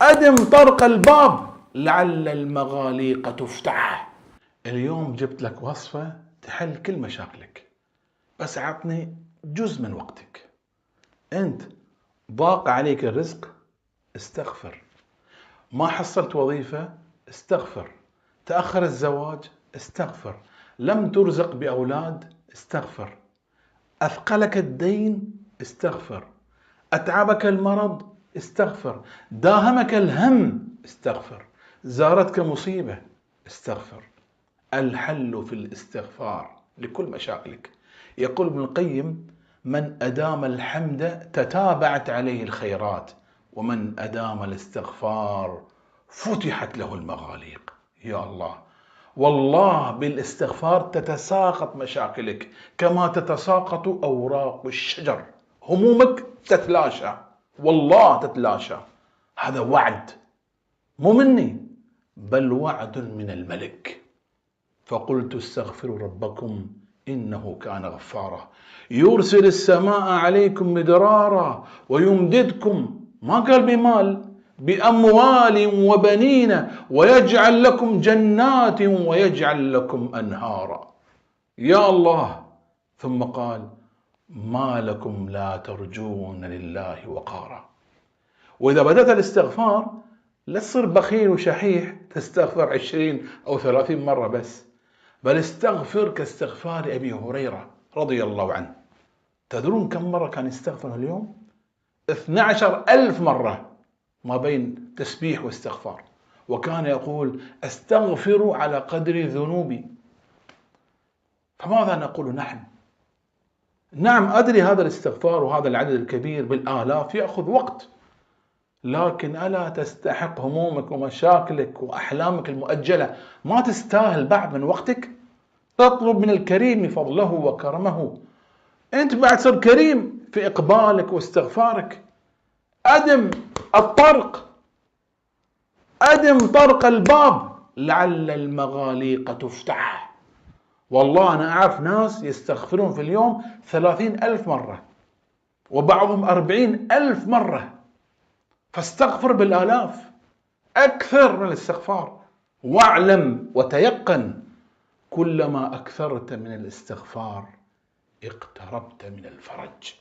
أدم طرق الباب لعل المغاليق تفتح. اليوم جبت لك وصفة تحل كل مشاكلك، بس عطني جزء من وقتك. أنت ضاق عليك الرزق، استغفر. ما حصلت وظيفة، استغفر. تأخر الزواج، استغفر. لم ترزق بأولاد، استغفر. أثقلك الدين، استغفر. أتعبك المرض، استغفر. داهمك الهم، استغفر. زارتك مصيبة، استغفر. الحل في الاستغفار لكل مشاكلك. يقول ابن القيم: من أدام الحمد تتابعت عليه الخيرات، ومن أدام الاستغفار فتحت له المغاليق. يا الله، والله بالاستغفار تتساقط مشاكلك كما تتساقط أوراق الشجر. همومك تتلاشى، والله تتلاشى. هذا وعد مو مني، بل وعد من الملك. فقلت استغفروا ربكم إنه كان غفارا يرسل السماء عليكم مدرارا ويمددكم، ما قال بمال، بأموال وبنين ويجعل لكم جنات ويجعل لكم أنهارا. يا الله. ثم قال: ما لكم لا ترجون لله وقارا. وإذا بدأت الاستغفار لا تصير بخيل وشحيح تستغفر 20 أو 30 مرة بس، بل استغفر كاستغفار أبي هريرة رضي الله عنه. تدرون كم مرة كان يستغفر اليوم؟ 12,000 مرة ما بين تسبيح واستغفار. وكان يقول: استغفر على قدر ذنوبي. فماذا نقول نحن؟ نعم أدري هذا الاستغفار وهذا العدد الكبير بالآلاف يأخذ وقت، لكن ألا تستحق همومك ومشاكلك وأحلامك المؤجلة ما تستاهل بعد من وقتك؟ تطلب من الكريم فضله وكرمه. أنت بعد صر كريم في إقبالك واستغفارك. أدم الطرق، أدم طرق الباب لعل المغاليق تفتح. والله أنا أعرف ناس يستغفرون في اليوم 30,000 مرة، وبعضهم 40,000 مرة. فاستغفر بالآلاف، أكثر من الاستغفار. واعلم وتيقن كلما أكثرت من الاستغفار اقتربت من الفرج.